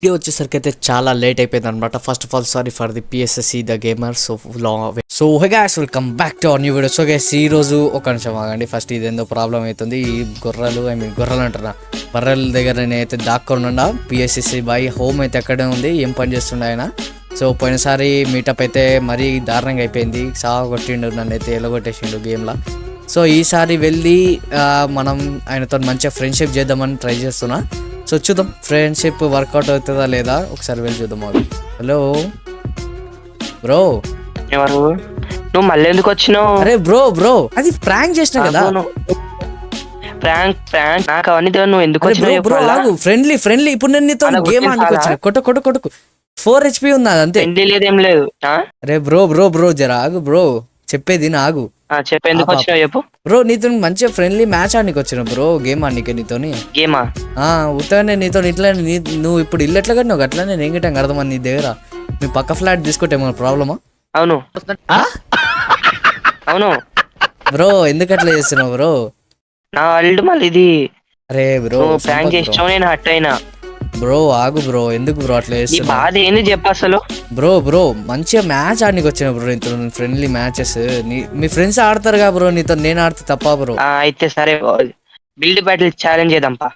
Video వచ్చేసరికి అయితే చాలా లేట్ అయిపోయింది అనమాట. First of all sorry for the పిఎస్ఎస్సి the gamer so long. So hey guys, welcome back to our new video. So guys ఈ రోజు ఒక నిమిషం ఆగండి. ఫస్ట్ ఇదేందో ప్రాబ్లం అవుతుంది. ఈ గొర్రెలు గొర్రెలు అంటున్నా, బర్రెల దగ్గర నేనైతే దాక్కుండా పిఎస్ఎస్సి బై హోమ్ అయితే ఎక్కడే ఉంది, ఏం పని చేస్తుండే ఆయన. సో పోయినసారి మీటప్ అయితే మరీ దారుణంగా అయిపోయింది, సాగు కొట్టిండు, నన్ను అయితే ఎలగొట్టేసిండు గేమ్లో. సో ఈసారి వెళ్ళి మనం ఆయనతో మంచిగా ఫ్రెండ్షిప్ చేద్దామని ట్రై చేస్తున్నా. సో చూద్దాం ఫ్రెండ్షిప్ వర్కౌట్ అవుతుందా లేదా, ఒకసారి వెళ్ళి చూద్దాం. Hello bro. ఎవరు నువ్వు? మళ్ళీ ఎందుకు వచ్చినావు? అరే బ్రో అది ప్రాంక్ చేసినా కదా. ప్రాంక్ నాకు అవన్నీ తెలియదు. నువ్వు ఎందుకు వచ్చినావు? బ్రో ఆగు, ఫ్రెండ్లీ ఇప్పుడు నేను నీతో గేమ్ ఆడుకు వచ్చా. కొట్టు 4 HP ఉంది అంతే. లేదేం లేదు. అరే బ్రో జర ఆగు బ్రో, చెప్పేది ఆగు. చెప్పేందుకు వచ్చినావు చెప్పు బ్రో. నీతో మంచిగా ఫ్రెండ్లీ మ్యాచ్ ఆడికి వచ్చిన బ్రో, గేమ్ ఆడికి నీతోని. గేమా? ఉత్తగానే నీతో ఇట్లా నువ్వు ఇప్పుడు ఇల్లు ఎట్లా కట్టినావు అట్లానే నేను గిట్టాం అర్థమని నీ దగ్గర. మీ పక్క ఫ్లాట్ తీసుకుంటే ఏమన్నా ప్రాబ్లమా? అవును అవును బ్రో, ఎందుకు అట్లా చేస్తున్నావు బ్రో? నా వాళ్ళు మళ్ళీ ఇది. అరే బ్రో ప్రాంక్ చేసినావు, నేను హట్ అయినా. బ్రో ఆగు బ్రో, ఎందుకు బ్రో అట్లా చేస్తున్నావు? బాధ ఏంది చెప్పు అసలు. బ్రో మంచిగా మ్యాచ్ ఆడికి వచ్చిన బ్రో, ఇంత ఫ్రెండ్లీ మ్యాచెస్ మీ ఫ్రెండ్స్ ఆడతారు కదా బ్రో, నీతో నేను ఆడితే తప్ప బ్రో? అయితే సరే, బిల్డ్ బ్యాటిల్ ఛాలెంజ్ చేద్దాంపా.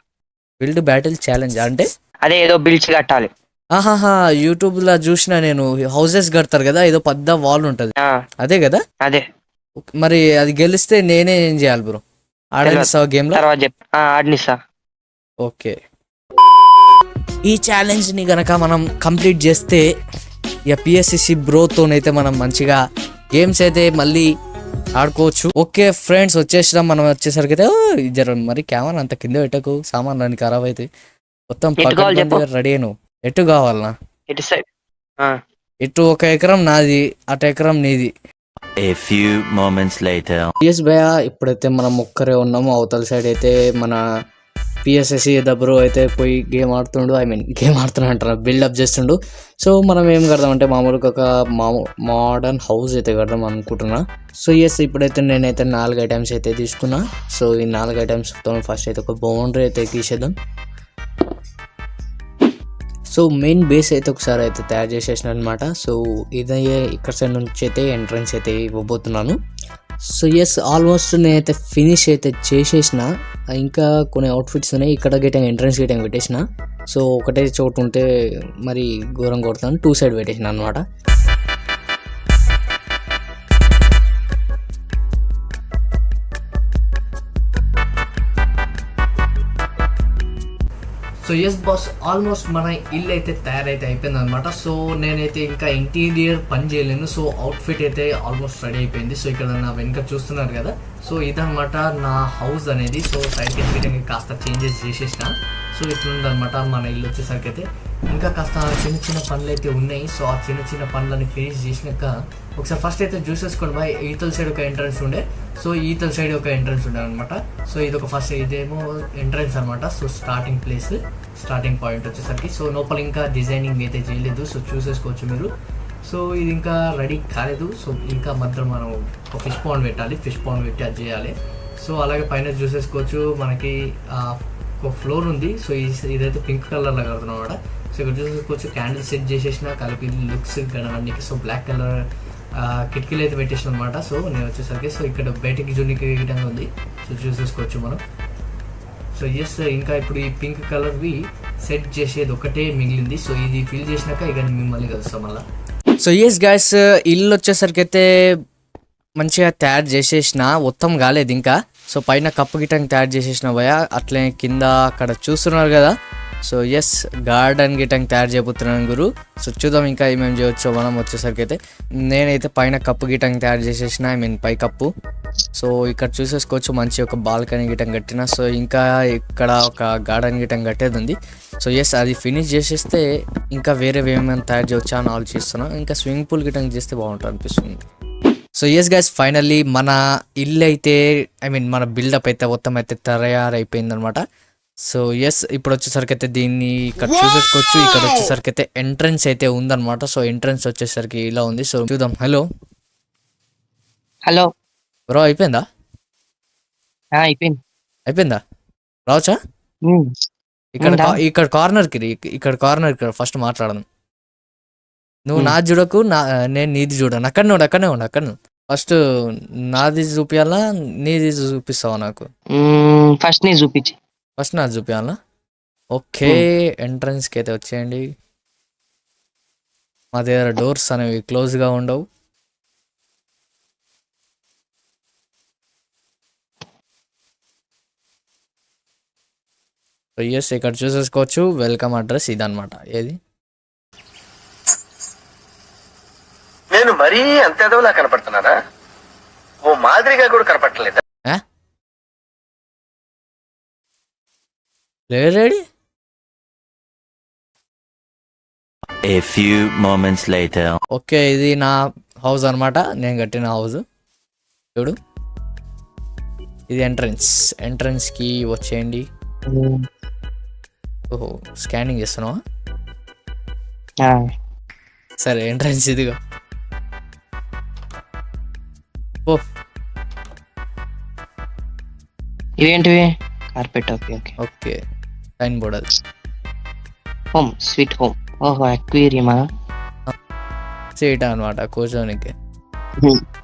బిల్డ్ బ్యాటిల్ ఛాలెంజ్ అంటే అదే ఏదో బిల్డ్స్ కట్టాలి. ఆహాహా, యూట్యూబ్ లో చూసిన నేను, హౌసెస్ కడతారు కదా, ఏదో పెద్ద వాల్ ఉంటది, అదే కదా? అదే. మరి అది గెలిస్తే నేనే ఏం చేయాలి బ్రో? ఆడనిస్తావా గేమ్ లో? ఆడనిస్తా. ఓకే, ఈ ఛాలెంజ్ ని గనక మనం కంప్లీట్ చేస్తే ఇక పిఎస్సిసి బ్రోతోనైతే మనం మంచిగా గేమ్స్ అయితే మళ్ళీ ఆడుకోవచ్చు. ఓకే ఫ్రెండ్స్, వచ్చేసినాం. మనం వచ్చేసరికి అయితే జర మరి కెమెరా అంత కింద పెట్టకు, సామాన్లు అన్ని ఖరాబ్ అయితే. మొత్తం రెడీ అయిను. ఎటు కావాలనా? ఇటు 1 ఎకరం నాది, అటు ఎకరం నీది. A few moments later. Yes భయ్యా, ఇప్పుడైతే మనం ఒక్కరే ఉన్నాము. అవతల సైడ్ అయితే మన పిఎస్ఎస్సి బ్రో అయితే పోయి గేమ్ ఆడుతుండు. గేమ్ ఆడుతున్నా అంటారా, బిల్డప్ చేస్తుండు. సో మనం ఏం కడదామంటే మామూలుగా ఒక మోడర్న్ హౌస్ అయితే కడదాం అనుకుంటున్నా. సో ఎస్, ఇప్పుడైతే నేనైతే 4 ఐటమ్స్ అయితే తీసుకున్నా. సో ఈ 4 ఐటమ్స్తో ఫస్ట్ అయితే ఒక బౌండరీ అయితే గీసేద్దాం. సో మెయిన్ బేస్ అయితే ఒకసారి అయితే తయారు చేసేసిన అనమాట. సో ఇదయ్యే ఇక్కడ సైడ్ నుంచి అయితే ఎంట్రన్స్ అయితే ఇవ్వబోతున్నాను. సో ఎస్, ఆల్మోస్ట్ నేనైతే ఫినిష్ అయితే చేసేసిన. ఇంకా కొన్ని అవుట్ఫిట్స్ ఉన్నాయి. ఇక్కడ ఎంట్రన్స్ గేటింగ్ పెట్టేసిన. సో ఒకటే చోటు ఉంటే మరి ఘోరం కొడతాను, 2 సైడ్ పెట్టేసిన అనమాట. సో ఎస్ బాస్, ఆల్మోస్ట్ మన ఇల్లు అయితే తయారైతే అయిపోయింది అనమాట. సో నేనైతే ఇంకా ఇంటీరియర్ పని చేయలేను. సో అవుట్ఫిట్ అయితే ఆల్మోస్ట్ రెడీ అయిపోయింది. సో ఇక్కడ నా వెనుక చూస్తున్నారు కదా, సో ఇదనమాట నా హౌస్ అనేది. సో సైడ్ కి కాస్త చేంజెస్ చేసేసిన. సో ఇట్లుందనమాట మన ఇల్లు వచ్చేసరికి అయితే. ఇంకా కాస్త చిన్న పనులు అయితే ఉన్నాయి. సో ఆ చిన్న పనులని ఫినిష్ చేసినాక ఒకసారి ఫస్ట్ అయితే చూసేసుకోండి బాయ్. ఈతల సైడ్ ఒక ఎంట్రన్స్ ఉండే, సో ఈతల సైడ్ ఒక ఎంట్రన్స్ ఉండే అనమాట. సో ఇది ఒక ఫస్ట్, ఇదేమో ఎంట్రన్స్ అనమాట. సో స్టార్టింగ్ పాయింట్ వచ్చేసరికి. సో లోపల ఇంకా డిజైనింగ్ అయితే చేయలేదు, సో చూసేసుకోవచ్చు మీరు. సో ఇది ఇంకా రెడీ కాలేదు. సో ఇంకా మధ్యలో మనం ఒక ఫిష్ పాండ్ పెట్టాలి, ఫిష్ పాండ్ పెట్టి అది చేయాలి. సో అలాగే పైన చూసేసుకోవచ్చు మనకి ఒక ఫ్లోర్ ఉంది. సో ఇదైతే పింక్ కలర్లో కడుతున్నాం అనమాట. సో ఇక్కడ చూసేసుకోవచ్చు క్యాండిల్ సెట్ చేసేసిన కలిపి లుక్స్ కనడానికి. సో బ్లాక్ కలర్ కిటికీలు అయితే పెట్టేసిన అనమాట. సో నేను వచ్చేసరికి సో ఇక్కడ బయటికి జునికి విధంగా ఉంది. సో చూసేసుకోవచ్చు మనం. సో ఎస్, ఇంకా ఇప్పుడు ఈ పింక్ కలర్వి సెట్ చేసేది ఒకటే మిగిలింది. సో ఇది ఫిల్ చేసినాక ఇక మిమ్మల్ని కలుస్తాం మళ్ళీ. సో ఎస్ గైస్, ఇల్లు వచ్చేసరికి అయితే మంచిగా తయారు చేసేసిన, మొత్తం కాలేదు ఇంకా. సో పైన కప్పు గిటంగా తయారు చేసేసిన భయ, అట్లే కింద అక్కడ చూస్తున్నారు కదా. సో ఎస్, గార్డెన్ గిటంగా తయారు చేయబోతున్నాను గురు. సో చూద్దాం ఇంకా ఏమేమి చేయొచ్చో మనం వచ్చేసరికి అయితే. నేనైతే పైన కప్పు గిటంగా తయారు చేసేసిన, పై కప్పు. సో ఇక్కడ చూసేసుకోవచ్చు మంచి ఒక బాల్కనీ గిటం కట్టిన. సో ఇంకా ఇక్కడ ఒక గార్డెన్ గిటం కట్టేది ఉంది. సో ఎస్, అది ఫినిష్ చేసేస్తే ఇంకా వేరే ఏమైనా తయారు చేయవచ్చా అని ఆలోచిస్తున్నాను. ఇంకా స్విమ్మింగ్ పూల్ గిటం చేస్తే బాగుంటుంది అనిపిస్తుంది. సో ఎస్ గైస్, ఫైనల్లీ మన ఇల్లు అయితే మన బిల్డప్ అయితే మొత్తం అయితే తయారైపోయింది అనమాట. సో ఎస్, ఇప్పుడు వచ్చేసరికి అయితే దీన్ని ఇక్కడ చూసేసుకోవచ్చు. ఇక్కడ వచ్చేసరికి అయితే ఎంట్రన్స్ అయితే ఉందన్నమాట. సో ఎంట్రన్స్ వచ్చేసరికి ఇలా ఉంది. సో చూద్దాం. హలో బ్రో, అయిపోయిందా? అయిపోయిందా? రావచ్చా? ఇక్కడ ఉందా? ఇక్కడ కార్నర్కి ఫస్ట్ మాట్లాడను. నువ్వు నాది చూడకు, నేను నీది చూడను. అక్కడనే ఉండు. ఫస్ట్ నాది చూపియాలా, నీది చూపిస్తావా నాకు? ఫస్ట్ నీ చూపించి. ఫస్ట్ నాది చూపియాలా? ఓకే, ఎంట్రన్స్కి అయితే వచ్చేయండి. మా దగ్గర డోర్స్ అనేవి క్లోజ్గా ఉండవు. ఎస్, ఇక్కడ చూసేసుకోవచ్చు. వెల్కమ్ అడ్రస్ ఇదన్నమాట. ఏది నేను మరీ అంత ఎదవలా కనపడుతున్నానా? ఓ మాదిరిగా కూడా కనపడలేదా? Ready. A few moments later. Okay, ఇది నా హౌస్ అనమాట, నేను కట్టిన హౌస్. చూడు, ఇది ఎంట్రన్స్కి వచ్చేయండి. ఓహో, స్కానింగ్ చేస్తున్నావా? సరే, ఎంట్రన్స్ ఇదిగో. ఓ, ఇవేంటివి? Carpet. Okay okay okay, sign board అది. Home sweet home. ఓహో, అక్వేరియమా? సీట్ అనమాట, కూర్చోనికి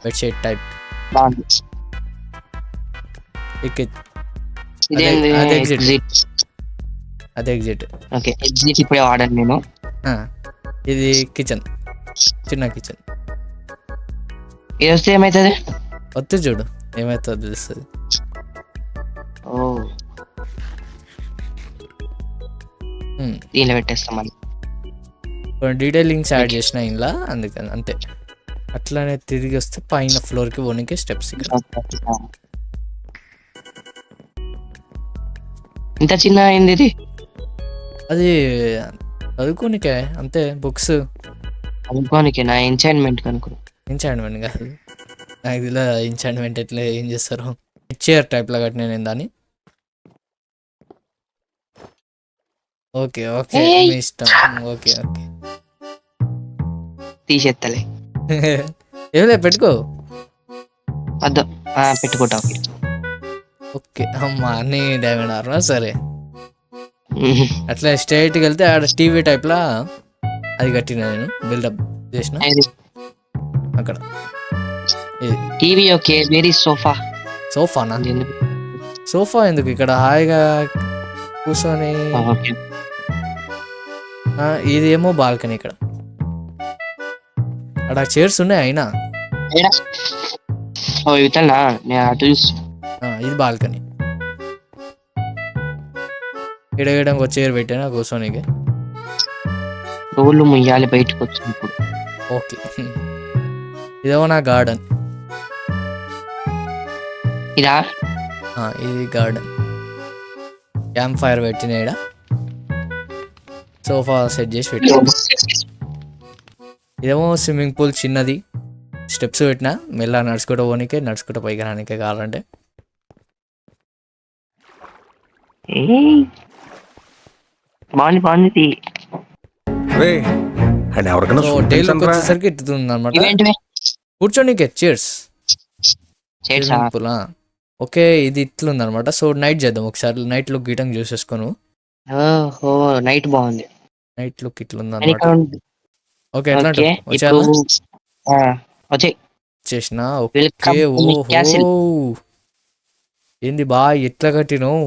బెడ్షీట్ టైప్. బాగుంది. ఇదేంది? అదే ఎగ్జిట్. ఎగ్జిట్. ఓకే, ఎగ్జిట్ ఇప్పుడే వాడాను నేను. ఇది కిచెన్, చిన్న కిచెన్. ఇది వస్తే ఏమవుతుంది? వద్దు, చూడు ఏమవుతుందో తెలుస్తుంది. ఓ, దీనిలో పెట్టేస్తాం మళ్ళీ. డీటెయిలింగ్స్ యాడ్ చేసిన ఇలా, అందుకని అంతే. అట్లానే తిరిగి వస్తే పైన ఫ్లోర్కి పోనీకి స్టెప్స్. ఇంత చిన్న అయింది ఇది? అది చదువుకోనికే అంతే, బుక్స్ అనుకోనికి. నా ఎంచైన్మెంట్ కనుక్కో. ఎంచాంట్మెంట్ కాదు, నాకు ఇలా ఎంచాంట్మెంట్ ఎట్లా ఏం చేస్తారు. చైర్ టైప్లో కట్టిన నేను దాన్ని. ఓకే ఓకే, మీ ఇష్టం. Okay okay, తీసేత్తలే. ఏమిలే, పెట్టుకో. వద్దు, పెట్టుకుంటా. ఓకే, అమ్మా అన్ని డైమండ్ ఆర్మా. సరే, అట్లా స్ట్రైట్కి వెళ్తే ఆడ టీవీ టైప్లా అది కట్టిన నేను, బిల్డప్ చేసిన అక్కడ. టీవీ. Okay, very sofa. సోఫానా? సోఫా ఎందుకు, ఇక్కడ హాయిగా కూర్చొని. ఇది ఏమో బాల్కనీ. ఇక్కడ అక్కడ చైర్స్ ఉన్నాయి అయినా. ఇది బాల్కనీ. ఇడగడం ఒక చైర్ పెట్టాను కూర్చోనికి. రోజులు ముయ్యాలి బయటకు వచ్చినప్పుడు. ఓకే, ఇదేమో నా గార్డెన్. ఇదా? ఇది గార్డెన్. క్యాంప్ ఫైర్ పెట్టిన ఈడ సోఫా సెట్ చేసి పెట్టిన. ఇదేమో స్విమ్మింగ్ పూల్ చిన్నది, స్టెప్స్ పెట్టినా మెల్ల నడుచుకుంటూ పోనీకే, నడుచుకుంటూ పైకి రానికే కావాలంటే. బాగుంది. డైలీకి వచ్చేసరికి ఇస్తుంది అనమాట. కూర్చోనీకే చైర్స్. ఓకే, ఇది ఇట్లుంది అనమాట. సో నైట్ చేద్దాం ఒకసారి. నైట్ లుక్ గిటంగ్ చూసేసుకోను. నైట్ బాగుంది. నైట్ లుక్ ఇట్లుంది అనమాట. ఓకే, ఎట్లా వచ్చేసిన. ఓకే, ఓహో, ఏంది బా ఎట్లా కట్టినవు?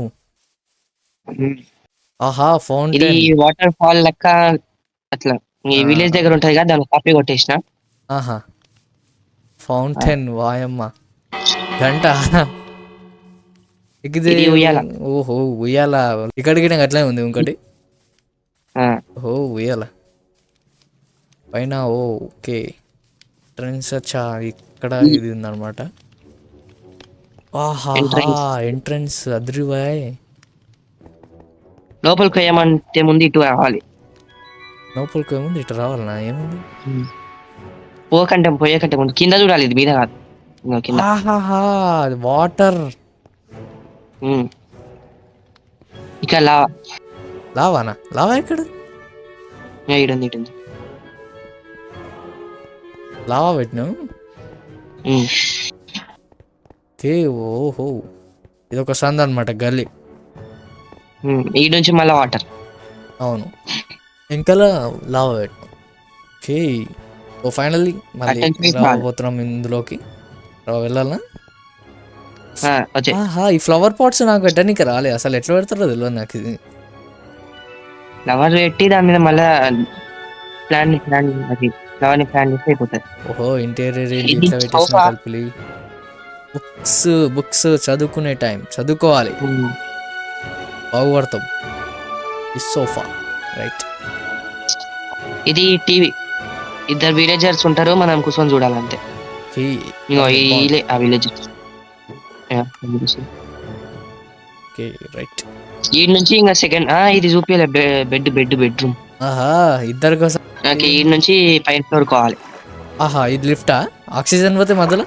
ఆహా, ఫౌంటైన్. వాటర్ ఫాల్ లెక్క అట్లా ఈ విలేజ్ దగ్గర ఉంటది కదా, దాన్ని కాపీ కొట్టేసిన. ఆహా, ఫౌంటైన్. వాయమ్మ, గంట. ఓహో, ఉయ్యాల. ఇక్కడికి అట్లే ఉంది ఇంకోటి. ఓహో, ఉయ్యాల పైన. Okay, entrance. అచ్చా, ఇక్కడ ఇది ఉందన్నమాట. ఆహా, ఎంట్రన్స్ అద్రివాయ్. లోపలికి ఏమంటే ముందు ఇటు రావాలి. లోపలికి ఏముంది, ఇటు రావాలన్నా? ఏముంది? పోయే కంటే ముందు కింద చూడాలి, ఇది మీద కాదు. వాటర్. ఇక్కడ లావానా? లావా ఎక్కడ? ఇటుంది. లావా పెట్టినావు. ఓకే, ఓహో, ఇది ఒక సంద అనమాట, గల్లీ. ఈ నుంచి మళ్ళీ వాటర్. అవును, ఇంకా లావా పెట్టు. ఓకే, సో ఫైనల్లీ మళ్ళీ అటెన్షన్ ఇవ్వాలి. రాబోతున్నాం ఇందులోకి. వెళ్ళాలనా? వచ్చే ఆహా, ఈ ఫ్లవర్ పాట్స్ నాకు పెట్టడానికి రాలే అసలు. ఎట్లా పెడతారో తెలియదు నాకు ఇది. ఫ్లవర్ పెట్టి దాని మీద మళ్ళా ప్లాన్ అది ఫ్లవర్ ని ప్లాన్ చేస్తే అయిపోతుంది. ఓహో, ఇంటీరియర్ ఏంటి ఇది ఇట్లా పెట్టేసిన sofa. కలిపి. బుక్స్ చదువుకునే టైం, చదువుకోవాలి, బాగుపడతాం. ఈ సోఫా రైట్. ఇది టీవీ, ఇద్దరు విలేజర్స్ ఉంటారు, మనం కూర్చొని చూడాలంతే. ఇంకో వీలే ఆ విలేజర్స్. Okay right. ఈ నుంచి ఇంకా సెకండ్ ఇది చూపించాలి బెడ్రూమ్. ఆహా, ఇద్దరి కోసం. నాకు ఈ నుంచి పైన ఫ్లోర్ కావాలి. ఆహా, ఇది లిఫ్టా? ఆక్సిజన్ పోతే మధ్యలో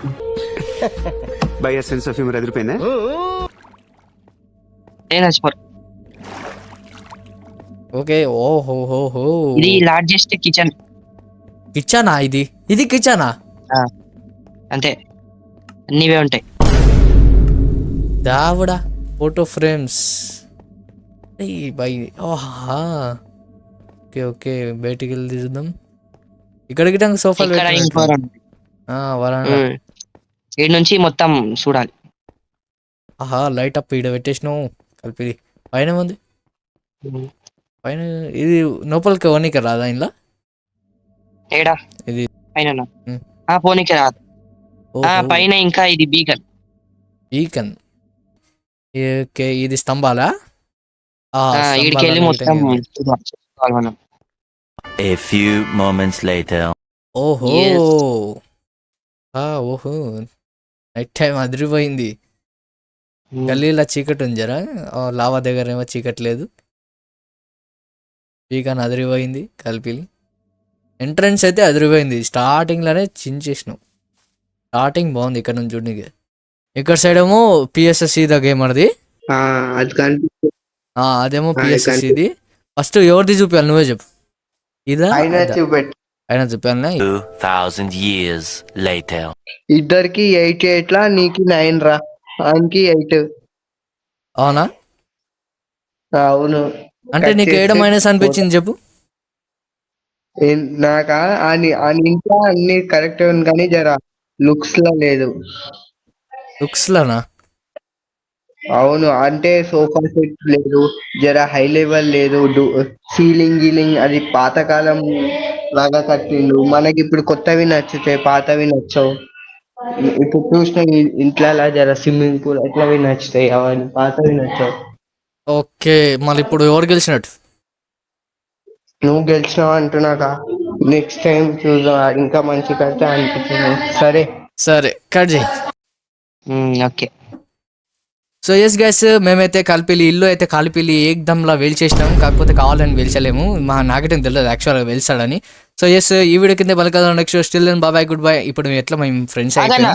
బై సెన్స్ ఆఫ్ హ్యూమర్ ఎదిరిపోయిందా? నేను చచ్చిపోరు. ఓకే, ఓహో హో హో. ఇది లార్జెస్ట్ కిచెన్. కిచెనా ఇది? ఇది కిచెనా? అంతే, అన్నివే ఉంటాయి. దావుడా, ఫోటో ఫ్రేమ్స్ బై. ఓహా, ఓకే ఓకే, బయటికి వెళ్ళి చూద్దాం. ఇక్కడికి సోఫాలు ఇక్కడ ఇంకో రెండు. వరండా. ఈ నుంచి మొత్తం చూడాలి. ఆహా, లైట్ అప్ ఈడ పెట్టేసినావు కలిపి. పైన ఉంది, పైన ఇది లోపలికి ఓనిక రాదా ఇంట్లో? ఏడా ఇది పైన పోనీకి రాదు. పైన ఇంకా ఇది బీకన్. బీకన్. ఓకే, ఇది స్తంభాలా? ఈడికి వెళ్ళి మొత్తం చూడాలి మనం. A few moments later. ఓహో, Yes. ఓహో, నైట్ టైం అదిరిపోయింది. గల్లీలో చీకటి ఉంది జరా, లావా దగ్గర ఏమో చీకటి లేదు. బీకన్ అదిరిపోయింది కలిపి. ఎంట్రన్స్ అయితే అదిరిపోయింది, స్టార్టింగ్లోనే చించేసినాం. స్టార్టింగ్ బాగుంది ఇక్కడ నుంచి చూడడానికి. ఇక్కడ సైడ్ ఏమో పిఎస్ఎస్ ద గేమర్ది, అదేమో పిఎస్ఎస్ ఇది. ఫస్ట్ ఎవరిది చూపించాలి, నువ్వే చెప్పు. ఇదా అయినా చూపాను. 2000 years later. ఇద్దరికి 88 లా, నీకు 9 రా, ఆయనకి 8. అవునా? అవును. అంటే నీకు ఏడ మైనస్ అనిపించింది చెప్పు. నాకా ఇంట్లో అన్ని కరెక్ట్ ఉంది కానీ జర లుక్స్ లా లేదు. లుక్స్ లోనా? అవును, అంటే సోఫా సెట్ లేదు, జర హై లెవెల్ లేదు, సీలింగ్ గీలింగ్ అది పాతకాలం లాగా కట్టిండు. మనకి ఇప్పుడు కొత్తవి నచ్చుతాయి, పాతవి నచ్చవు. ఇప్పుడు చూసిన ఇంట్లో జర స్విమ్మింగ్ పూల్ అట్లవి నచ్చుతాయి, అవన్నీ పాతవి నచ్చవు. ఓకే, మళ్ళీ ఇప్పుడు ఎవరు గెలిచినట్టు? నువ్వు గెలిచినావు అంటున్నాక. నెక్స్ట్ టైం చూద్దాం, ఇంకా మంచి కడితే అనిపించింది. సరే కట్ చేయి. ఓకే. సో ఎస్ గైస్, మేమైతే కలిపిల్లి ఇల్లు అయితే కలిపిల్లి ఏకదంలా వేల్చేసినాము. కాకపోతే కావాలని వేల్చలేము, నాకైతే తెలియదు యాక్చువల్గా వెళ్తాడని. సో ఎస్, ఈ వీడియో కింద బలకదా next still then bye good bye. ఇప్పుడు ఎట్లా మేము ఫ్రెండ్స్ అయిపోయినా?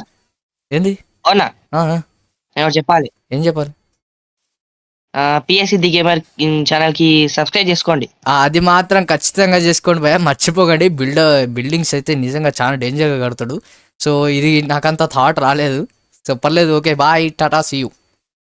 ఏంది? అవునా, నేను చెప్పాలి. ఏం చెప్పాలి? పిఎస్సి ది గేమర్ ఛానల్ కి సబ్స్క్రైబ్ చేసుకోండి. అది మాత్రం ఖచ్చితంగా చేసుకోండి భయ, మర్చిపోకండి. బిల్డింగ్స్ అయితే నిజంగా చాలా డేంజర్గా కడతాడు. సో ఇది నాకంత థాట్ రాలేదు. సో పర్లేదు, okay bye, ta ta, see you.